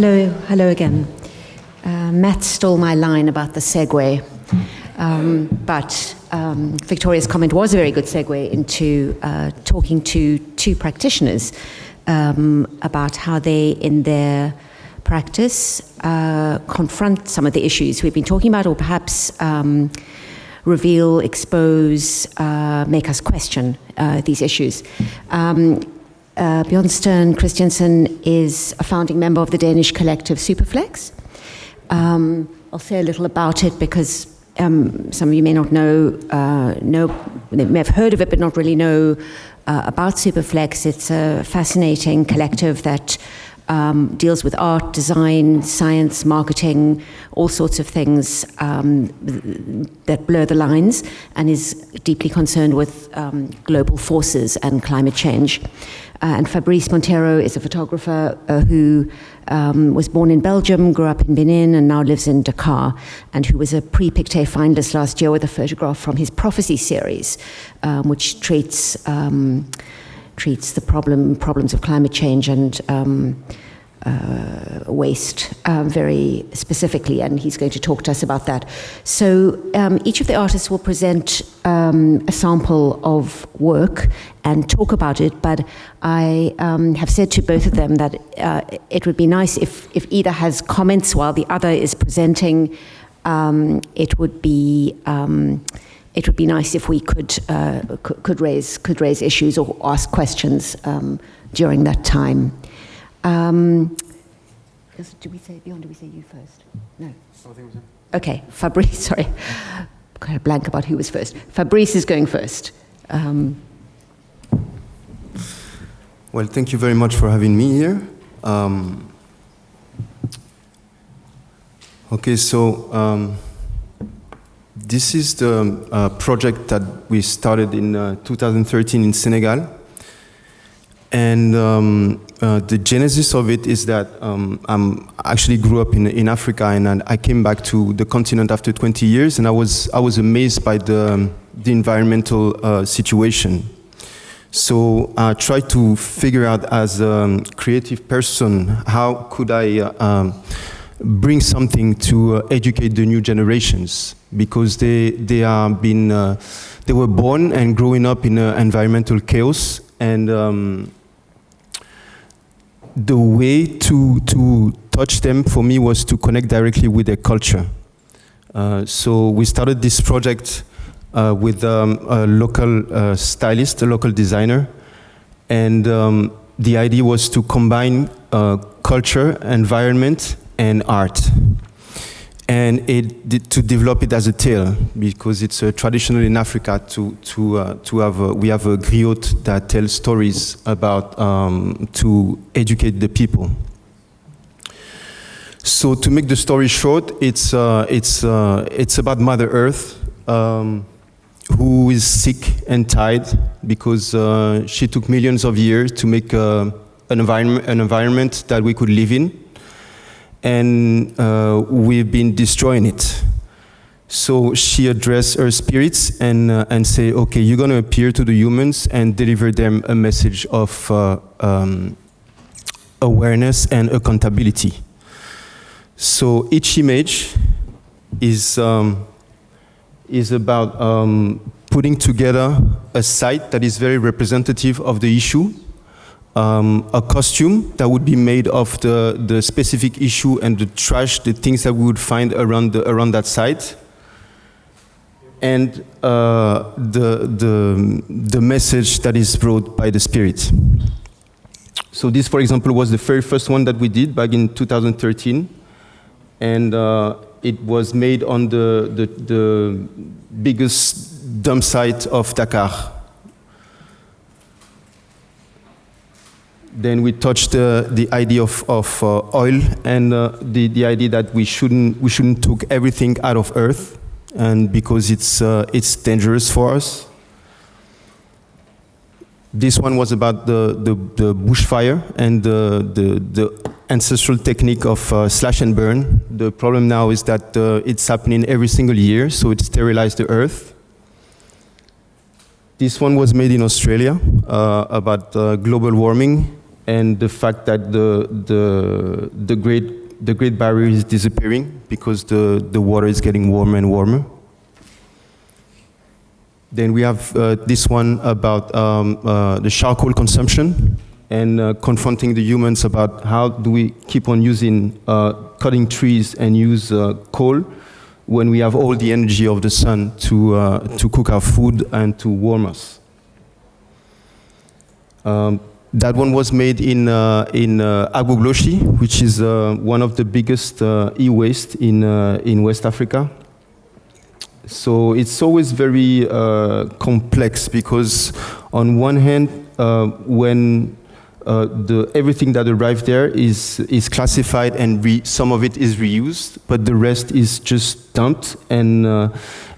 hello again. Matt stole my line about the segue, but Victoria's comment was a very good segue into talking to two practitioners about how they, in their practice, confront some of the issues we've been talking about, or perhaps reveal, expose, make us question these issues. Bjørnstjerne Christiansen is a founding member of the Danish collective SUPERFLEX. I'll say a little about it because some of you may not know, they may have heard of it but not really know about SUPERFLEX. It's a fascinating collective that deals with art, design, science, marketing, all sorts of things that blur the lines, and is deeply concerned with global forces and climate change. And Fabrice Monteiro is a photographer who was born in Belgium, grew up in Benin, and now lives in Dakar, and who was a Prix finalist last year with a photograph from his Prophecy series, which treats the problems of climate change and waste very specifically, and he's going to talk to us about that. So each of the artists will present a sample of work and talk about it, but I have said to both of them that it would be nice if either has comments while the other is presenting. It would be nice if we could raise issues or ask questions during that time. Do we say Bjørn? Do we say you first? No. Okay, Fabrice. Sorry, got a blank about who was first. Fabrice is going first. Well, thank you very much for having me here. Okay, so this is the project that we started in 2013 in Senegal. And the genesis of it is that I actually grew up in Africa, and I came back to the continent after 20 years, and I was amazed by the environmental situation. So I tried to figure out, as a creative person, how could I bring something to educate the new generations, because they were born and growing up in environmental chaos, and the way to touch them for me was to connect directly with their culture. So we started this project with a local stylist, a local designer, and the idea was to combine culture, environment, and art, and to develop it as a tale, because it's traditional in Africa we have a griot that tells stories about to educate the people. So to make the story short, it's about Mother Earth, who is sick and tired because she took millions of years to make an environment that we could live in. And we've been destroying it. So she addressed her spirits and say, okay, you're going to appear to the humans and deliver them a message of awareness and accountability. So each image is about putting together a site that is very representative of the issue. A costume that would be made of the specific issue and the trash, the things that we would find around that site, and the message that is brought by the spirit. So this, for example, was the very first one that we did back in 2013, and it was made on the biggest dump site of Dakar. Then we touched the idea of oil and the idea that we shouldn't take everything out of Earth, and because it's dangerous for us. This one was about the bushfire and the ancestral technique of slash and burn. The problem now is that it's happening every single year, so it sterilized the Earth. This one was made in Australia about global warming and the fact that the Great Barrier is disappearing because the water is getting warmer and warmer. Then we have this one about the charcoal consumption and confronting the humans about how do we keep on using cutting trees and use coal when we have all the energy of the sun to cook our food and to warm us. That one was made in Agogloshi, which is one of the biggest e-waste in West Africa. So it's always very complex because on one hand, when everything that arrived there is classified and some of it is reused, but the rest is just dumped. And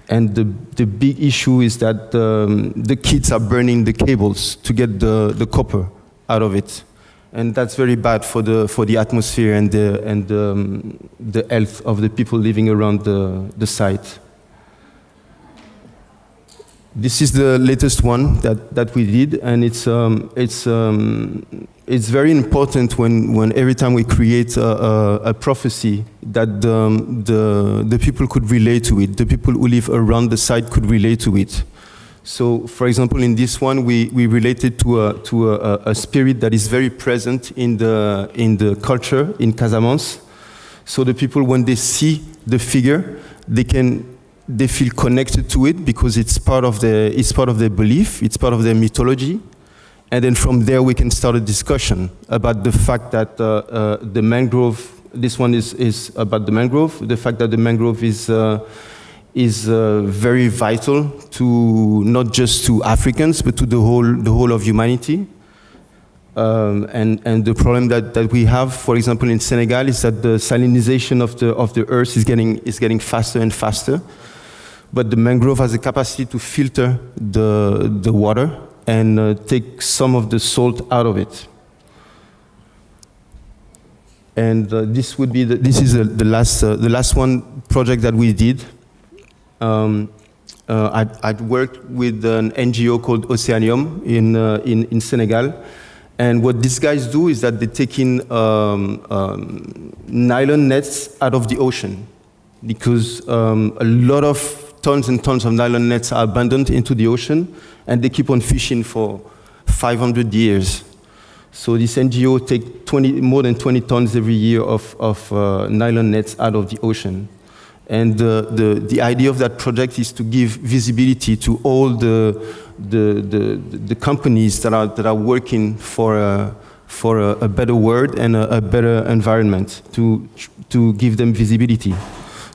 the big issue is that the kids are burning the cables to get the copper out of it, and that's very bad for the atmosphere and the health of the people living around the site. This is the latest one that we did, and it's very important when every time we create a prophecy that the people could relate to it, the people who live around the site could relate to it. So, for example, in this one, we related to a spirit that is very present in the culture in Casamance. So the people, when they see the figure, they feel connected to it because it's part of their belief, it's part of their mythology. And then from there we can start a discussion about the fact that the mangrove, this one is about the mangrove, the fact that the mangrove is very vital to not just to Africans but to the whole of humanity. And the problem that we have, for example, in Senegal, is that the salinization of the earth is getting faster and faster. But the mangrove has the capacity to filter the water and take some of the salt out of it. And this is the last one project that we did. I'd worked with an NGO called Oceanium in Senegal. And what these guys do is that they take in nylon nets out of the ocean, because a lot of tons and tons of nylon nets are abandoned into the ocean, and they keep on fishing for 500 years. So this NGO takes more than 20 tons every year of nylon nets out of the ocean. And the idea of that project is to give visibility to all the companies that are working for a better world and a better environment, to give them visibility.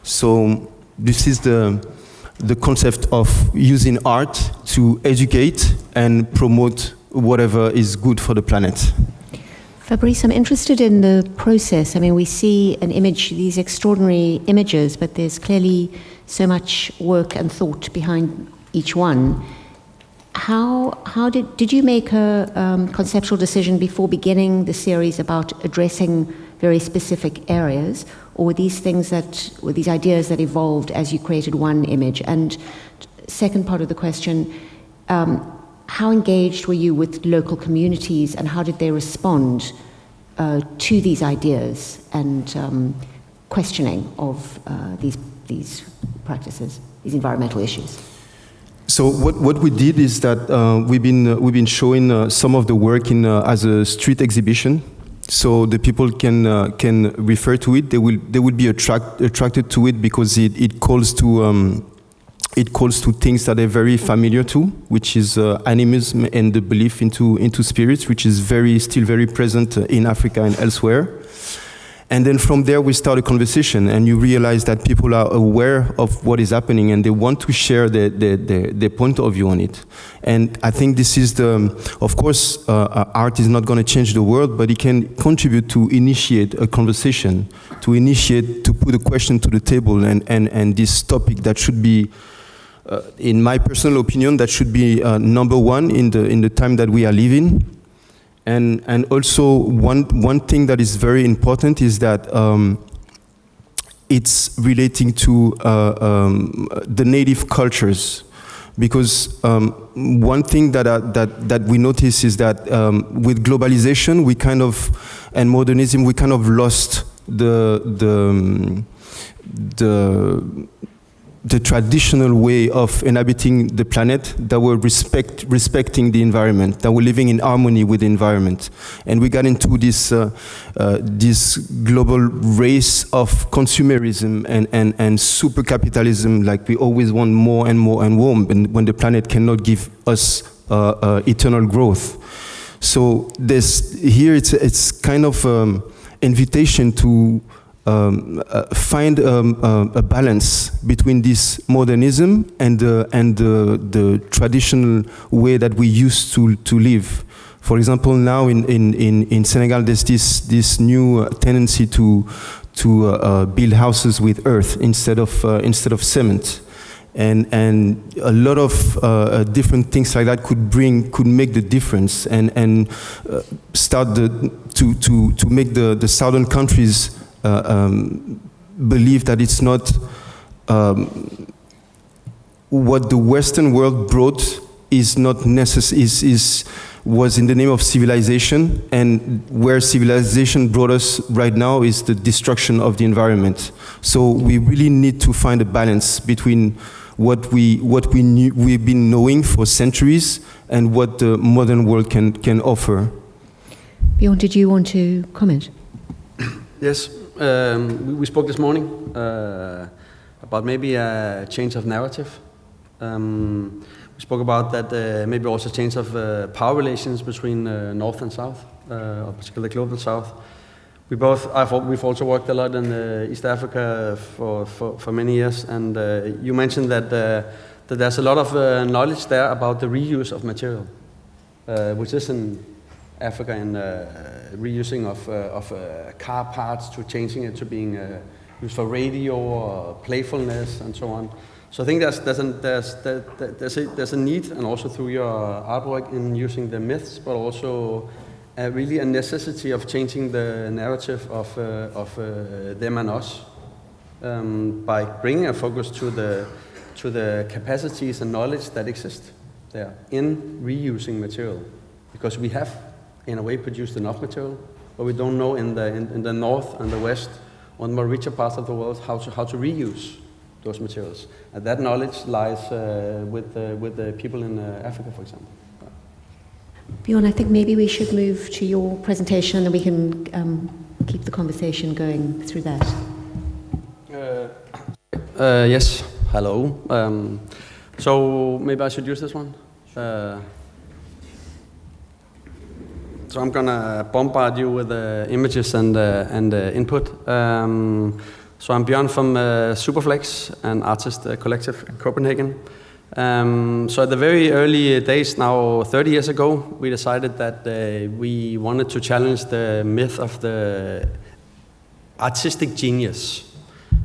So this is the concept of using art to educate and promote whatever is good for the planet. Fabrice, I'm interested in the process. I mean, we see an image, these extraordinary images, but there's clearly so much work and thought behind each one. How did you make a conceptual decision before beginning the series about addressing very specific areas, or were these ideas that evolved as you created one image? And second part of the question, how engaged were you with local communities, and how did they respond to these ideas and questioning of these practices, these environmental issues? So what we did is that we've been showing some of the work as a street exhibition, so the people can refer to it. They will be attracted to it because it calls to things that they're very familiar to, which is animism and the belief into spirits, which is still very present in Africa and elsewhere. And then from there we start a conversation, and you realize that people are aware of what is happening and they want to share their point of view on it. And I think this is of course, art is not going to change the world, but it can contribute to initiate a conversation, to put a question to the table, and this topic that should be, in my personal opinion, that should be number one in the time that we are living. And also one thing that is very important is that it's relating to the native cultures, because one thing that we notice is that with globalization, and modernism, we kind of lost the traditional way of inhabiting the planet, that were respecting the environment, that were living in harmony with the environment. And we got into this global race of consumerism and super capitalism, like we always want more and more and more, when the planet cannot give us eternal growth. So it's kind of invitation to find a balance between this modernism and the traditional way that we used to live. For example, now in Senegal, there's this new tendency to build houses with earth instead of cement, and a lot of different things like that could make the difference and start to make the southern countries believe that it's not what the Western world brought is not was in the name of civilization, and where civilization brought us right now is the destruction of the environment. So we really need to find a balance between what we've been knowing for centuries and what the modern world can offer. Bjørn, did you want to comment? Yes. We spoke this morning about maybe a change of narrative. We spoke about that maybe also change of power relations between North and South, or particularly Global South. We've also worked a lot in East Africa for many years, and you mentioned that there's a lot of knowledge there about the reuse of material, which is in Africa, in reusing of car parts, to changing it to being used for radio or playfulness and so on. So I think there's a need, and also through your artwork, in using the myths, but also really a necessity of changing the narrative of them and us, by bringing a focus to the capacities and knowledge that exist there in reusing material, because we have, in a way, produced enough material, but we don't know in the north and the west, or the more richer parts of the world, how to reuse those materials. And that knowledge lies with the people in Africa, for example. Bjørn, I think maybe we should move to your presentation, and then we can keep the conversation going through that. Yes, hello. So maybe I should use this one. So I'm gonna bombard you with images and input. So I'm Bjørn from SUPERFLEX, an artist collective in Copenhagen. So at the very early days, now 30 years ago, we decided that we wanted to challenge the myth of the artistic genius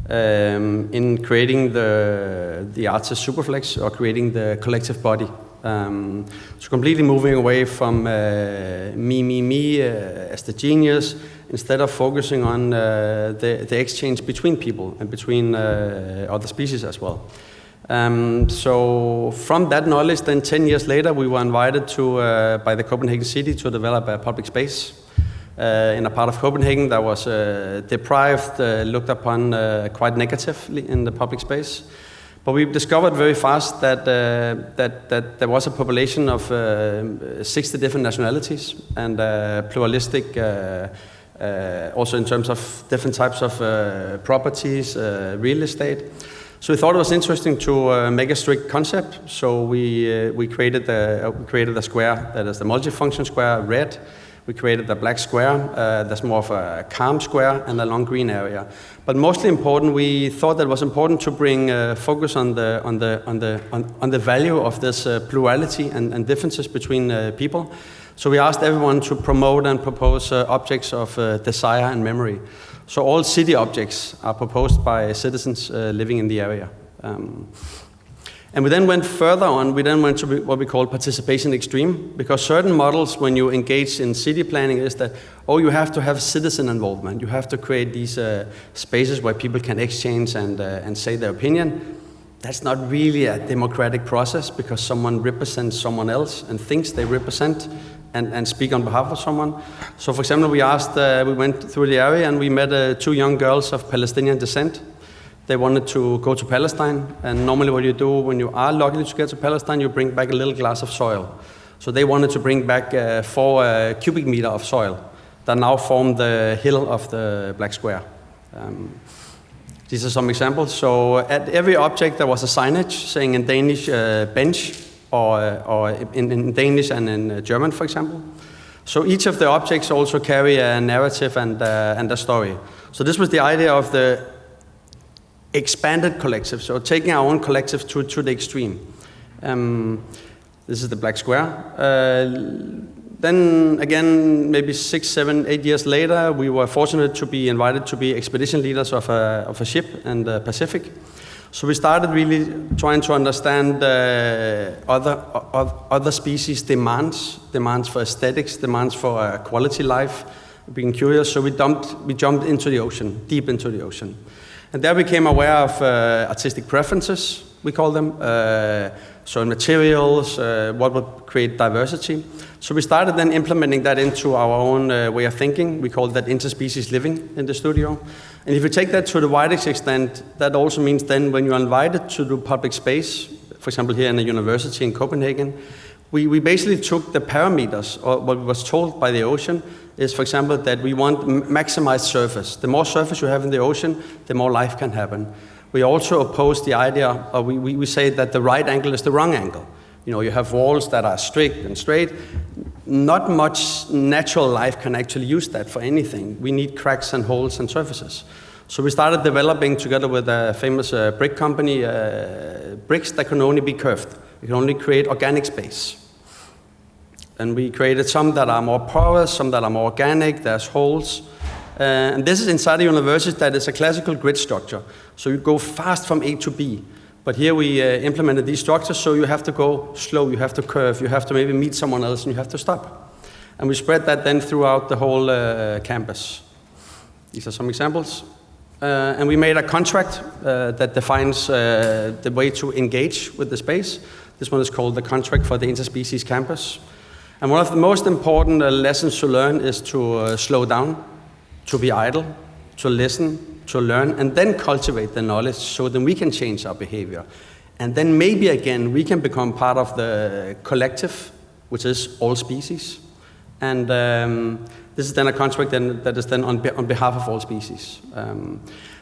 in creating the artist SUPERFLEX, or creating the collective body. So completely moving away from me as the genius, instead of focusing on the exchange between people and between other species as well. So from that knowledge, then 10 years later, we were invited by the Copenhagen city to develop a public space in a part of Copenhagen that was deprived, looked upon quite negatively in the public space. But we discovered very fast that there was a population of 60 different nationalities, and pluralistic, also in terms of different types of properties, real estate. So we thought it was interesting to make a strict concept. So we created a square that is the multifunction square, red. We created a black square that's more of a calm square, and a long green area. But mostly important, we thought that it was important to bring focus on the value of this plurality and differences between people. So we asked everyone to promote and propose objects of desire and memory. So all city objects are proposed by citizens living in the area. And we then went further on. We then went to what we call participation extreme, because certain models, when you engage in city planning, is that, you have to have citizen involvement. You have to create these spaces where people can exchange and say their opinion. that's not really a democratic process because someone represents someone else and thinks they represent and speak on behalf of someone. So for example, we went through the area and we met 2 young girls of Palestinian descent. They wanted to go to Palestine, and normally what you do when you are lucky to get to Palestine, you bring back a little glass of soil. So they wanted to bring back 4 cubic meter of soil that now form the hill of the Black Square. These are some examples. So at every object there was a signage saying in Danish bench, or in Danish and in German, for example. So each of the objects also carry a narrative and a story. So this was the idea of the expanded collective, so taking our own collective to the extreme. This is the Black Square. Then again, maybe 6, 7, 8 years later, we were fortunate to be invited to be expedition leaders of a ship in the Pacific. So we started really trying to understand other species' demands for aesthetics, demands for quality life, being curious. So we jumped into the ocean, deep into the ocean. And there we became aware of artistic preferences, we call them, certain materials, what would create diversity. So we started then implementing that into our own way of thinking. We call that interspecies living in the studio. And if you take that to the widest extent, that also means then when you're invited to do public space, for example here in the university in Copenhagen, we basically took the parameters, or what was told by the ocean is, for example, that we want maximized surface. The more surface you have in the ocean, the more life can happen. We also oppose the idea, or we say that the right angle is the wrong angle. You know, you have walls that are strict and straight. Not much natural life can actually use that for anything. We need cracks and holes and surfaces. So we started developing together with a famous brick company, bricks that can only be curved. You can only create organic space. And we created some that are more porous, some that are more organic, there's holes. And this is inside the university that is a classical grid structure. So you go fast from A to B. But here we implemented these structures, so you have to go slow, you have to curve, you have to maybe meet someone else and you have to stop. And we spread that then throughout the whole campus. These are some examples. And we made a contract that defines the way to engage with the space. This one is called the Contract for the Interspecies Campus. And one of the most important lessons to learn is to slow down, to be idle, to listen, to learn, and then cultivate the knowledge so then we can change our behavior. And then maybe again, we can become part of the collective, which is all species. And this is then a contract that is then on behalf of all species.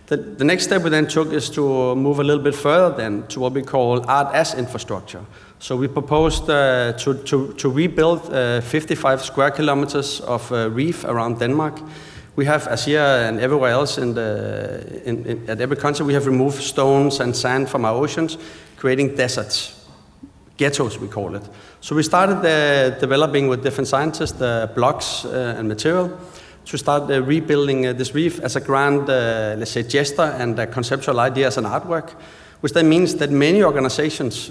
The next step we then took is to move a little bit further then to what we call art as infrastructure. So we proposed to rebuild 55 square kilometers of reef around Denmark. We have, as here and everywhere else at every country, we have removed stones and sand from our oceans, creating deserts, ghettos we call it. So we started developing with different scientists blocks and material to start rebuilding this reef as a grand, let's say, gesture and a conceptual idea as an artwork, which then means that many organizations,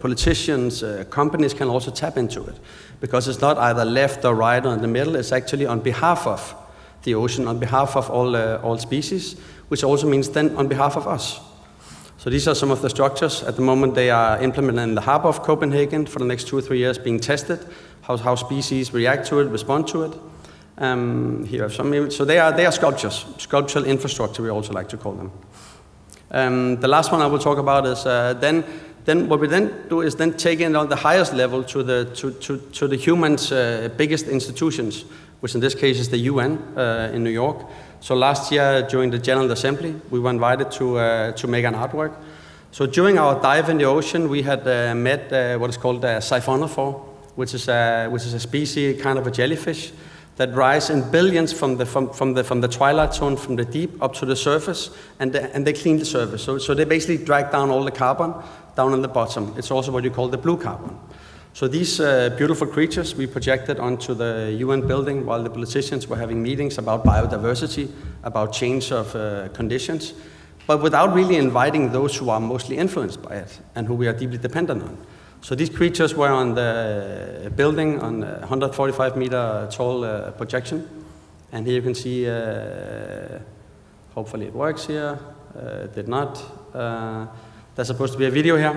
politicians, companies can also tap into it, because it's not either left or right or in the middle, it's actually on behalf of the ocean, on behalf of all species, which also means then on behalf of us. So these are some of the structures. At the moment, they are implemented in the harbor of Copenhagen for the next 2 or 3 years, being tested, how species react to it, respond to it. Here are some images. So they are sculptures, sculptural infrastructure, we also like to call them. The last one I will talk about is then what we then do is then take it on the highest level to the human's biggest institutions, which in this case is the UN in New York. So last year during the General Assembly, we were invited to make an artwork. So during our dive in the ocean, we had met what is called a siphonophore, which is a species, kind of a jellyfish, that rise in billions from the twilight zone, from the deep up to the surface, and they clean the surface. So they basically drag down all the carbon down on the bottom. It's also what you call the blue carbon. So these beautiful creatures we projected onto the UN building while the politicians were having meetings about biodiversity, about change of conditions, but without really inviting those who are mostly influenced by it and who we are deeply dependent on. So these creatures were on the building on a 145-meter tall projection. And here you can see, hopefully it works here, did not, that There's supposed to be a video here.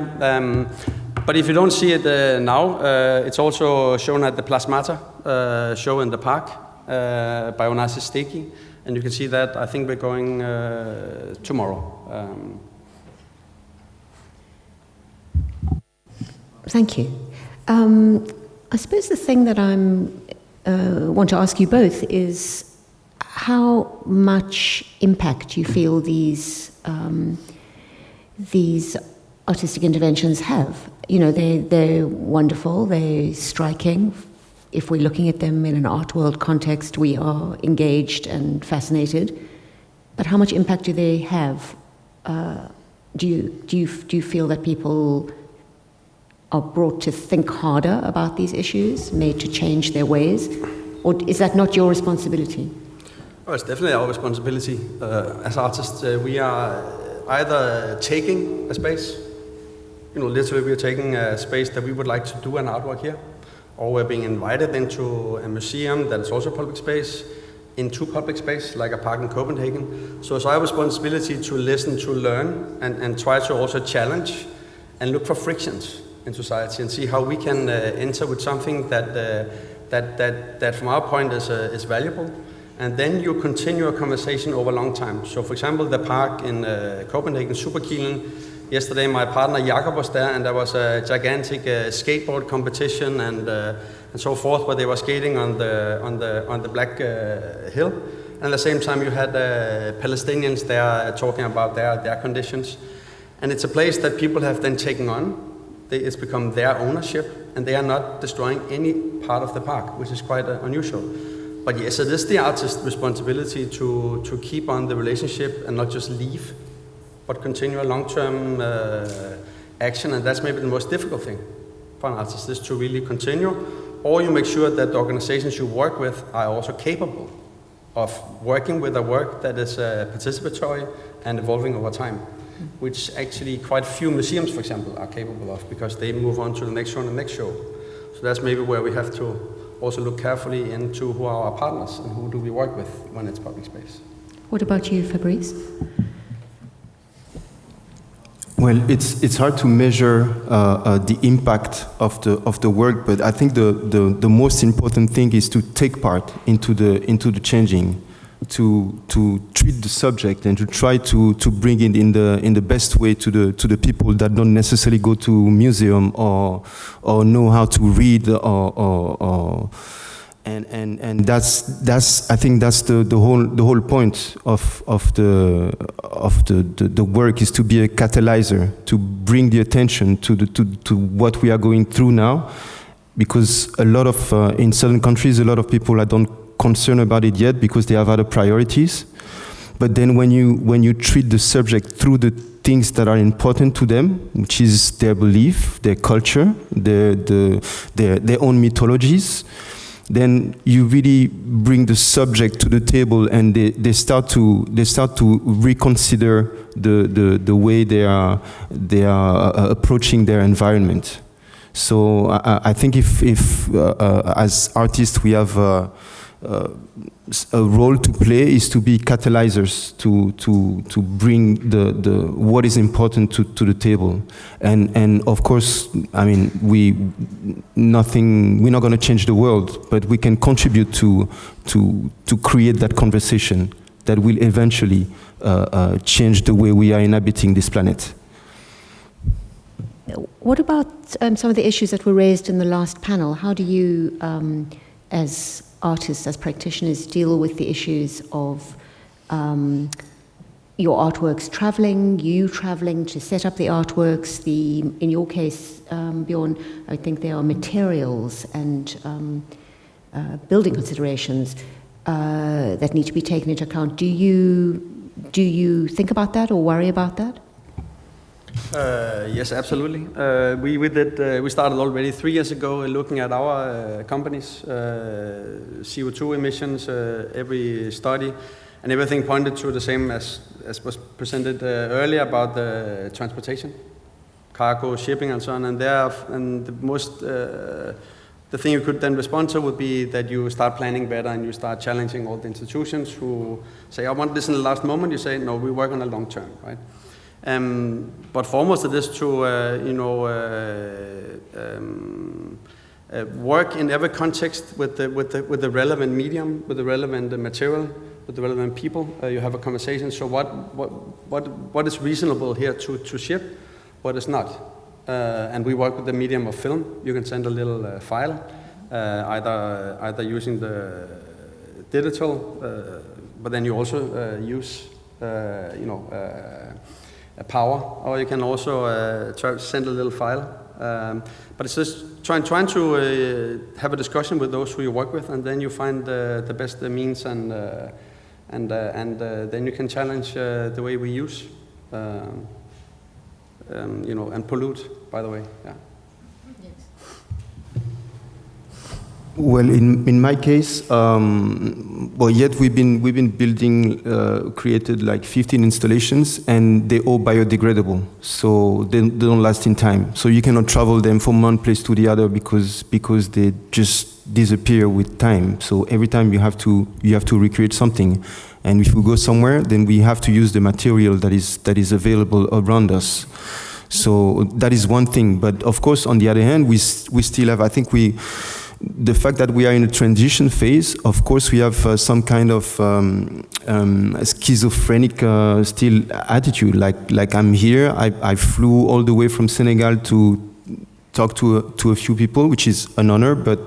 But if you don't see it now, it's also shown at the Plasmata show in the park by Onassis Steki. And you can see that. I think we're going tomorrow. Thank you. I suppose the thing that I want to ask you both is how much impact you feel these artistic interventions have. You know, they're wonderful, they're striking. If we're looking at them in an art world context, we are engaged and fascinated. But how much impact do they have? Do you feel that people are brought to think harder about these issues, made to change their ways? Or is that not your responsibility? Oh, it's definitely our responsibility. As artists, we are either taking a space, literally we are taking a space that we would like to do an artwork here, or we're being invited into a museum that is also public space, into public space, like a park in Copenhagen. So it's our responsibility to listen, to learn, and try to also challenge and look for frictions in society and see how we can enter with something that from our point is valuable. And then you continue a conversation over a long time. So for example, the park in Copenhagen, Superkilen, yesterday my partner Jakob was there, and there was a gigantic skateboard competition and so forth, where they were skating on the Black Hill. And at the same time you had Palestinians there talking about their conditions. And it's a place that people have then taken on. It's become their ownership, and they are not destroying any part of the park, which is quite unusual. But yes, it is the artist's responsibility to keep on the relationship and not just leave, but continue a long-term action. And that's maybe the most difficult thing for an artist, is to really continue. Or you make sure that the organizations you work with are also capable of working with a work that is participatory and evolving over time, which actually quite few museums, for example, are capable of, because they move on to the next show and the next show. So that's maybe where we have to also look carefully into who are our partners and who do we work with when it's public space. What about you, Fabrice? Well, it's hard to measure the impact of the work, but I think the most important thing is to take part into the changing, to treat the subject and to try to bring it in the best way to the people that don't necessarily go to museum or know how to read and that's I think that's the whole point of the work, is to be a catalyzer, to bring the attention to what we are going through now, because a lot of in certain countries a lot of people don't concerned about it yet because they have other priorities. But then when you treat the subject through the things that are important to them, which is their belief, their culture, their own mythologies, then you really bring the subject to the table, and they start to reconsider the way they are approaching their environment. So I think if as artists we have a role to play, is to be catalyzers, to bring the what is important to the table, and of course, I mean, we're not going to change the world, but we can contribute to create that conversation that will eventually change the way we are inhabiting this planet. What about some of the issues that were raised in the last panel? How do you, as artists, as practitioners, deal with the issues of your artworks traveling, you traveling to set up the artworks, in your case, Bjørn, I think there are materials and building considerations that need to be taken into account. Do you think about that or worry about that? Yes, absolutely. We started already 3 years ago looking at our companies, CO2 emissions, every study, and everything pointed to the same as was presented earlier about the transportation, cargo, shipping, and so on. And the thing you could then respond to would be that you start planning better and you start challenging all the institutions who say, I want this in the last moment. You say, no, we work on a long term, right? But foremost, it is to work in every context with the relevant medium, with the relevant material, with the relevant people. You have a conversation. So what is reasonable here to ship? What is not? And we work with the medium of film. You can send a little file, either using the digital, but then you also use a power, or you can also try to send a little file. But it's just trying to have a discussion with those who you work with, and then you find the best means, and then you can challenge the way we use, and pollute. By the way, yeah. Well, in my case, yet we've been building, created like 15 installations, and they're all biodegradable, so they don't last in time. So you cannot travel them from one place to the other because they just disappear with time. So every time you have to recreate something, and if we go somewhere, then we have to use the material that is available around us. So that is one thing. But of course, on the other hand, we still have, I think the fact that we are in a transition phase, of course, we have some kind of schizophrenic still attitude. Like I'm here, I flew all the way from Senegal to talk to a few people, which is an honor, but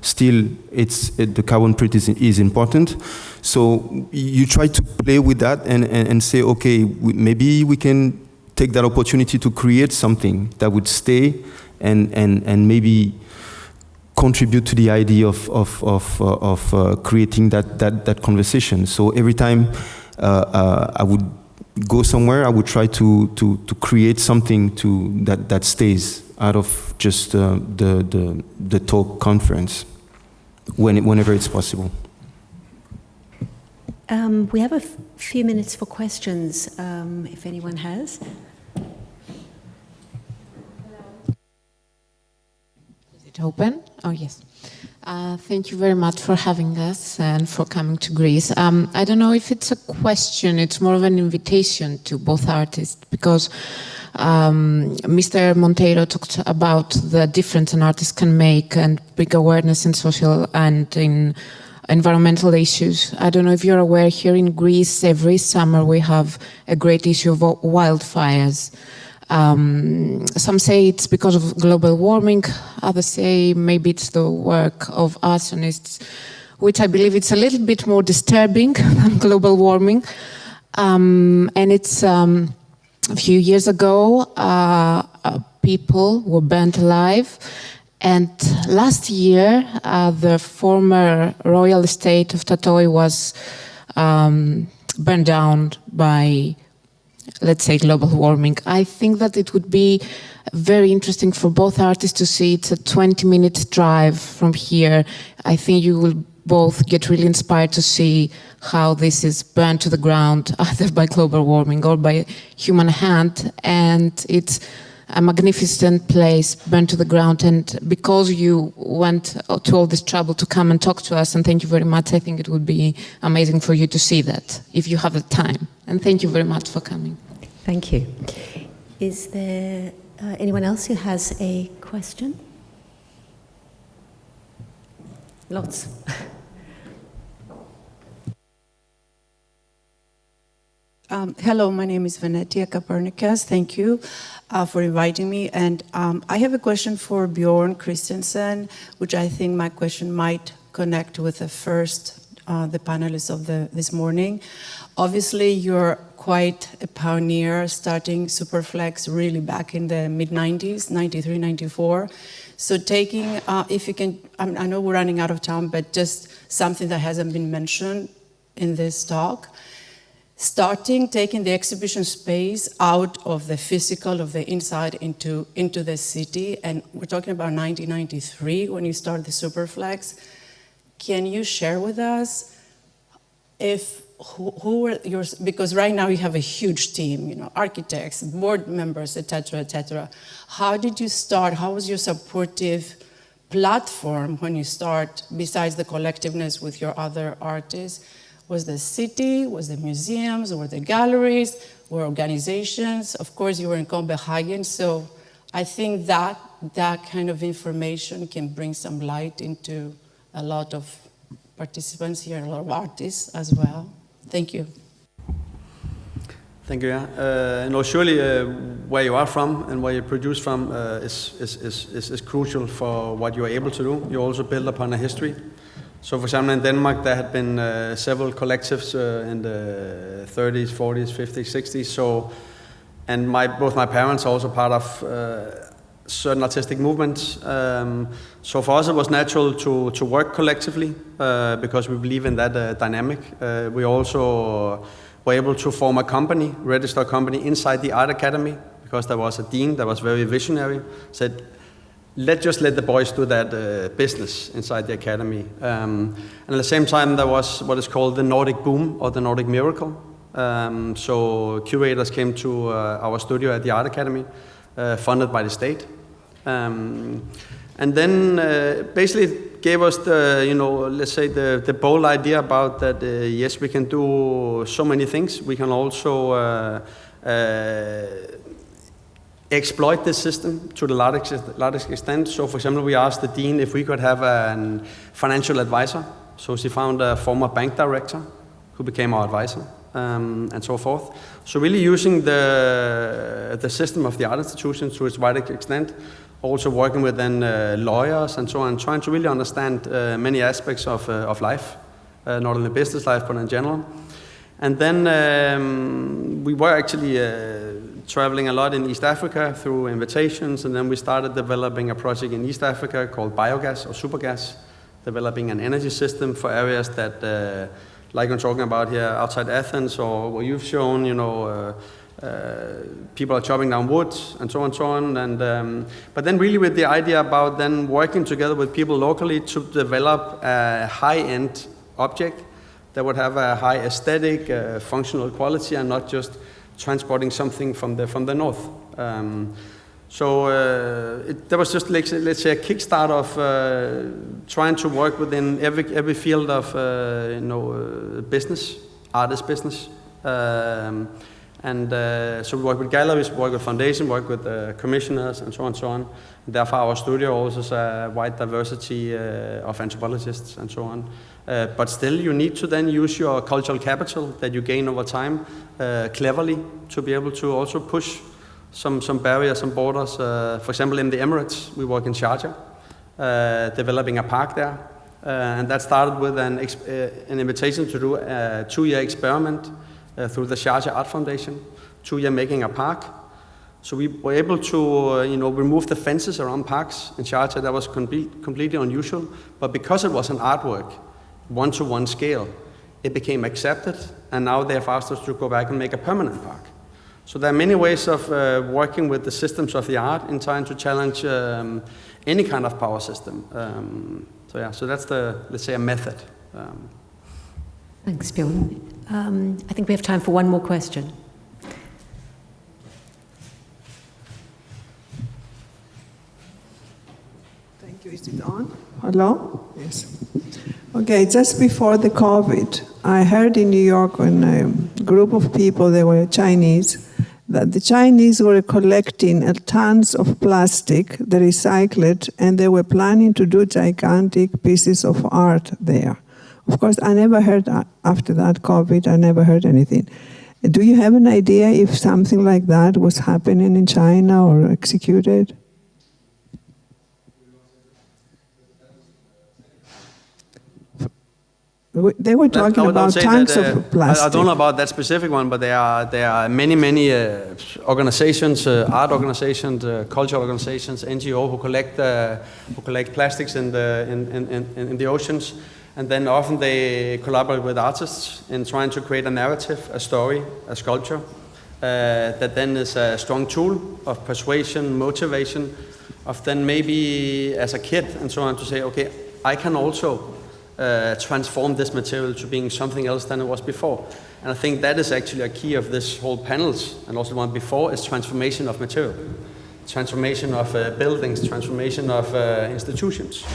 still the carbon print is important. So you try to play with that and say, okay, maybe we can take that opportunity to create something that would stay and maybe contribute to the idea of creating that conversation. So every time I would go somewhere, I would try to create something that stays out of just the talk conference whenever it's possible. We have a few minutes for questions, if anyone has. Open? Oh, yes. Thank you very much for having us and for coming to Greece. I don't know if it's a question, it's more of an invitation to both artists, because Mr. Monteiro talked about the difference an artist can make and big awareness in social and in environmental issues. I don't know if you're aware, here in Greece, every summer we have a great issue of wildfires. Some say it's because of global warming, others say maybe it's the work of arsonists, which I believe it's a little bit more disturbing than global warming. And it's a few years ago, people were burnt alive. And last year, the former royal estate of Tatoi was burned down by, let's say, global warming. I think that it would be very interesting for both artists to see. It's a 20-minute drive from here. I think you will both get really inspired to see how this is burned to the ground, either by global warming or by human hand. And it's a magnificent place, burned to the ground. And because you went to all this trouble to come and talk to us, and thank you very much, I think it would be amazing for you to see that, if you have the time. And thank you very much for coming. Thank you. Is there anyone else who has a question? Lots. Hello, my name is Venetia Copernicus. Thank you for inviting me. And I have a question for Bjørn Christiansen, which I think my question might connect with the panelists of this morning. Obviously, you're quite a pioneer, starting SUPERFLEX really back in the mid-90s, 93, 94. So taking, if you can, I know we're running out of time, but just something that hasn't been mentioned in this talk. Taking the exhibition space out of the physical, of the inside into the city, and we're talking about 1993 when you started the SUPERFLEX. Can you share with us who were yours? Because right now you have a huge team, architects, board members, etc., etc. How did you start? How was your supportive platform when you start, besides the collectiveness with your other artists? Was the city, was the museums, were the galleries, were organizations? Of course, you were in Copenhagen, so I think that kind of information can bring some light into a lot of participants here, a lot of artists as well. Thank you. Thank you. Surely where you are from and where you produce from is crucial for what you are able to do. You also build upon a history. So for example, in Denmark, there had been several collectives in the 30s, 40s, 50s, 60s. So, and both my parents are also part of certain artistic movements. So for us, it was natural to work collectively because we believe in that dynamic. We also were able to form a company, register a company inside the art academy, because there was a dean that was very visionary, said, let's let the boys do that business inside the academy. And at the same time, there was what is called the Nordic boom or the Nordic miracle. So curators came to our studio at the art academy, funded by the state. And then basically it gave us the, let's say the bold idea about that, yes, we can do so many things. We can also exploit this system to the largest extent. So for example, we asked the dean if we could have a financial advisor. So she found a former bank director who became our advisor, and so forth. So really using the system of the art institution to its widest extent, also working with then lawyers and so on, trying to really understand many aspects of life, not only business life, but in general. And then we were actually traveling a lot in East Africa through invitations, and then we started developing a project in East Africa called biogas or supergas, developing an energy system for areas that, like I'm talking about here outside Athens, or what you've shown, people are chopping down wood and so on. And but then really with the idea about then working together with people locally to develop a high-end object that would have a high aesthetic, functional quality, and not just transporting something from the north. So there was just, let's say, a kickstart of trying to work within every field of business, artist business. And so we work with galleries, work with foundations, work with commissioners, and so on and so on. And therefore, our studio also has a wide diversity of anthropologists and so on. But still, you need to then use your cultural capital that you gain over time cleverly to be able to also push some barriers, some borders. For example, in the Emirates, we work in Sharjah, developing a park there. And that started with an invitation to do a 2-year experiment through the Sharjah Art Foundation, 2-year making a park. So we were able to remove the fences around parks in Sharjah. That was completely unusual. But because it was an artwork, one-to-one scale, it became accepted. And now they have asked us to go back and make a permanent park. So there are many ways of working with the systems of the art in trying to challenge any kind of power system. So that's let's say, a method. Thanks, Bjørn. I think we have time for one more question. Thank you. Is it on? Hello? Yes. Okay, just before the COVID, I heard in New York when a group of people, they were Chinese, that the Chinese were collecting tons of plastic, they recycled, and they were planning to do gigantic pieces of art there. Of course, I never heard, after that COVID, I never heard anything. Do you have an idea if something like that was happening in China or executed? They were talking about tons of plastic. I don't know about that specific one, but there are many organizations, art organizations, cultural organizations, NGO who collect plastics in the oceans, and then often they collaborate with artists in trying to create a narrative, a story, a sculpture that then is a strong tool of persuasion, motivation, of then maybe as a kid and so on to say, okay, I can also transform this material to being something else than it was before. And I think that is actually a key of this whole panels, and also the one before, is transformation of material, transformation of buildings, transformation of institutions.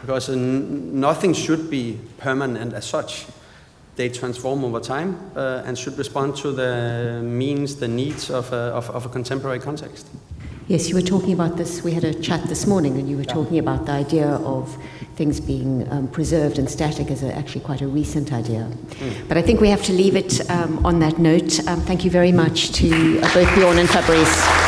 Because nothing should be permanent as such. they transform over time and should respond to the means, the needs of a contemporary context. Yes, you were talking about this. We had a chat this morning, and you were talking about the idea of things being preserved and static as actually quite a recent idea. But I think we have to leave it on that note. Thank you very much to both Bjørn and Fabrice.